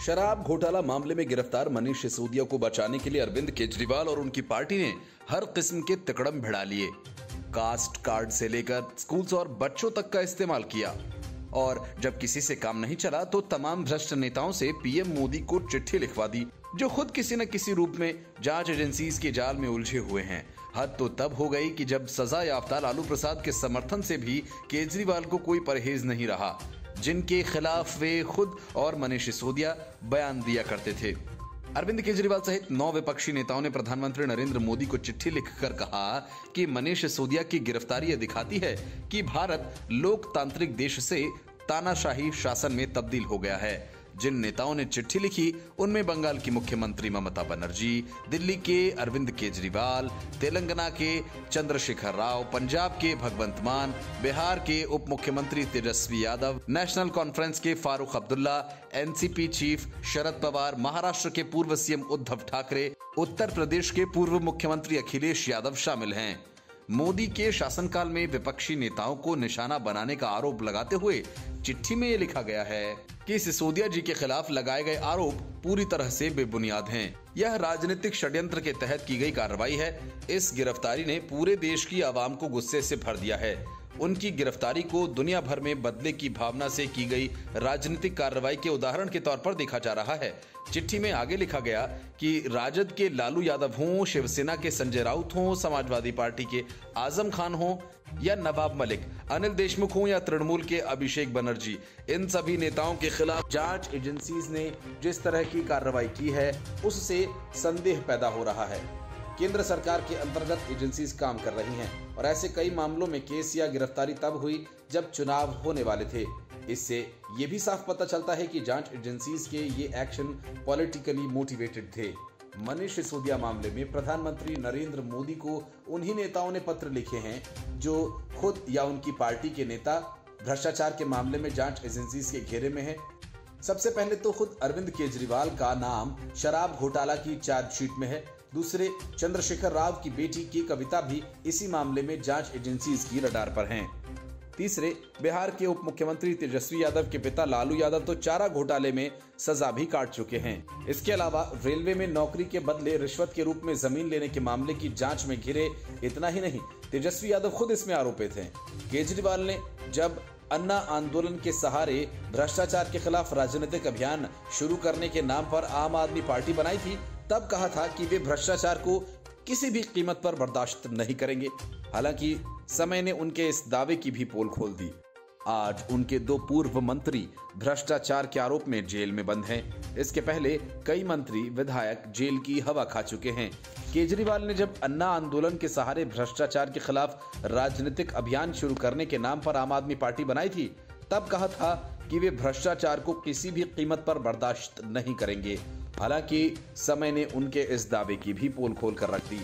शराब घोटाला मामले में गिरफ्तार मनीष सिसोदिया को बचाने के लिए अरविंद केजरीवाल और उनकी पार्टी ने हर किस्म के तिकड़म भिड़ा लिए। कास्ट कार्ड से लेकर स्कूल्स और बच्चों तक का इस्तेमाल किया और जब किसी से काम नहीं चला तो तमाम भ्रष्ट नेताओं से पीएम मोदी को चिट्ठी लिखवा दी, जो खुद किसी न किसी रूप में जांच एजेंसीज के जाल में उलझे हुए हैं। हद तो तब हो गई कि जब सजा याफ्ता लालू प्रसाद के समर्थन से भी केजरीवाल को कोई परहेज नहीं रहा, जिनके खिलाफ वे खुद और मनीष सिसोदिया बयान दिया करते थे। अरविंद केजरीवाल सहित 9 विपक्षी नेताओं ने प्रधानमंत्री नरेंद्र मोदी को चिट्ठी लिखकर कहा कि मनीष सिसोदिया की गिरफ्तारी यह दिखाती है कि भारत लोकतांत्रिक देश से तानाशाही शासन में तब्दील हो गया है। जिन नेताओं ने चिट्ठी लिखी उनमें बंगाल की मुख्यमंत्री ममता बनर्जी, दिल्ली के अरविंद केजरीवाल, तेलंगाना के चंद्रशेखर राव, पंजाब के भगवंत मान, बिहार के उप मुख्यमंत्री तेजस्वी यादव, नेशनल कॉन्फ्रेंस के फारूक अब्दुल्ला, एनसीपी चीफ शरद पवार, महाराष्ट्र के पूर्व सीएम उद्धव ठाकरे, उत्तर प्रदेश के पूर्व मुख्यमंत्री अखिलेश यादव शामिल हैं। मोदी के शासनकाल में विपक्षी नेताओं को निशाना बनाने का आरोप लगाते हुए चिट्ठी में यह लिखा गया है कि सिसोदिया जी के खिलाफ लगाए गए आरोप पूरी तरह से बेबुनियाद हैं। यह राजनीतिक षड्यंत्र के तहत की गई कार्रवाई है। इस गिरफ्तारी ने पूरे देश की आवाम को गुस्से से भर दिया है। उनकी गिरफ्तारी को दुनिया भर में बदले की भावना से की गई राजनीतिक कार्रवाई के उदाहरण के तौर पर देखा जा रहा है। चिट्ठी में आगे लिखा गया कि राजद के लालू यादव हों, शिवसेना के संजय राउत हों, समाजवादी पार्टी के आजम खान हों या नवाब मलिक, अनिल देशमुख हों या तृणमूल के अभिषेक बनर्जी, इन सभी नेताओं के खिलाफ जांच एजेंसीज ने जिस तरह की कार्रवाई की है उससे संदेह पैदा हो रहा है। केंद्र सरकार के अंतर्गत एजेंसीज काम कर रही हैं और ऐसे कई मामलों में केस या गिरफ्तारी तब हुई जब चुनाव होने वाले थे। इससे ये भी साफ पता चलता है कि जांच एजेंसीज के ये एक्शन पॉलिटिकली मोटिवेटेड थे। मनीष सिसोदिया मामले में प्रधानमंत्री नरेंद्र मोदी को उन्हीं नेताओं ने पत्र लिखे हैं जो खुद या उनकी पार्टी के नेता भ्रष्टाचार के मामले में जांच एजेंसीज के घेरे में है। सबसे पहले तो खुद अरविंद केजरीवाल का नाम शराब घोटाला की चार्जशीट में है। दूसरे, चंद्रशेखर राव की बेटी की कविता भी इसी मामले में जांच एजेंसीज की रडार पर हैं। तीसरे, बिहार के उप मुख्यमंत्री तेजस्वी यादव के पिता लालू यादव तो चारा घोटाले में सजा भी काट चुके हैं। इसके अलावा रेलवे में नौकरी के बदले रिश्वत के रूप में जमीन लेने के मामले की जांच में घिरे। इतना ही नहीं, तेजस्वी यादव खुद इसमें आरोपित हैं। केजरीवाल ने जब अन्ना आंदोलन के सहारे भ्रष्टाचार के खिलाफ राजनीतिक अभियान शुरू करने के नाम पर आम आदमी पार्टी बनाई थी, तब कहा था कि वे भ्रष्टाचार को किसी भी कीमत पर बर्दाश्त नहीं करेंगे। हालांकि समय ने उनके इस दावे की भी पोल खोल दी। आज उनके 2 पूर्व मंत्री भ्रष्टाचार के आरोप में जेल में बंद हैं। इसके पहले कई मंत्री विधायक जेल की हवा खा चुके हैं। केजरीवाल ने जब अन्ना आंदोलन के सहारे भ्रष्टाचार के खिलाफ राजनीतिक अभियान शुरू करने के नाम पर आम आदमी पार्टी बनाई थी, तब कहा था कि वे भ्रष्टाचार को किसी भी कीमत पर बर्दाश्त नहीं करेंगे। हालांकि समय ने उनके इस दावे की भी पोल खोल कर रख दी।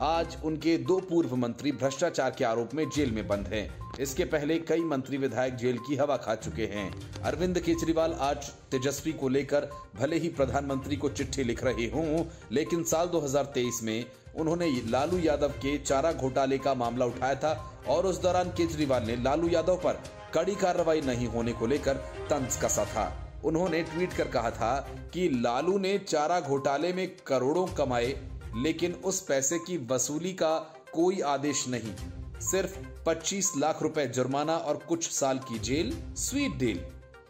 आज उनके 2 पूर्व मंत्री भ्रष्टाचार के आरोप में जेल में बंद हैं। इसके पहले कई मंत्री विधायक जेल की हवा खा चुके हैं। अरविंद केजरीवाल आज तेजस्वी को लेकर भले ही प्रधानमंत्री को चिट्ठी लिख रहे हों, लेकिन साल 2023 में उन्होंने लालू यादव के चारा घोटाले का मामला उठाया था और उस दौरान केजरीवाल ने लालू यादव पर कड़ी कार्रवाई नहीं होने को लेकर तंज कसा था। उन्होंने ट्वीट कर कहा था कि लालू ने चारा घोटाले में करोड़ों कमाए, लेकिन उस पैसे की वसूली का कोई आदेश नहीं, सिर्फ 25 लाख रुपए जुर्माना और कुछ साल की जेल। Sweet deal.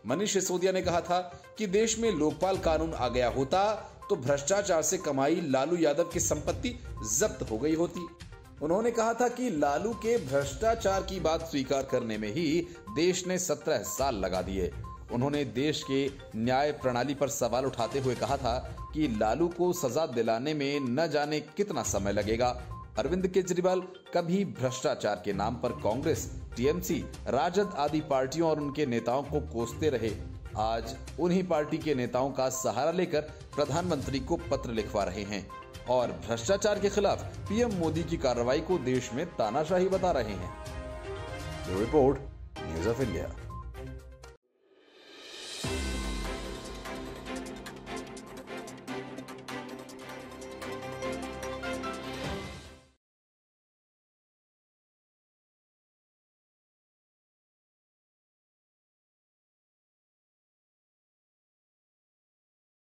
मनीष सिसोदिया ने कहा था कि देश में लोकपाल कानून आ गया होता तो भ्रष्टाचार से कमाई लालू यादव की संपत्ति जब्त हो गई होती। उन्होंने कहा था कि लालू के भ्रष्टाचार की बात स्वीकार करने में ही देश ने 17 साल लगा दिए। उन्होंने देश के न्याय प्रणाली पर सवाल उठाते हुए कहा था कि लालू को सजा दिलाने में न जाने कितना समय लगेगा। अरविंद केजरीवाल कभी भ्रष्टाचार के नाम पर कांग्रेस, टीएमसी, राजद आदि पार्टियों और उनके नेताओं को कोसते रहे। आज उन्हीं पार्टी के नेताओं का सहारा लेकर प्रधानमंत्री को पत्र लिखवा रहे हैं और भ्रष्टाचार के खिलाफ पीएम मोदी की कार्रवाई को देश में तानाशाही बता रहे हैं। Report, news of India.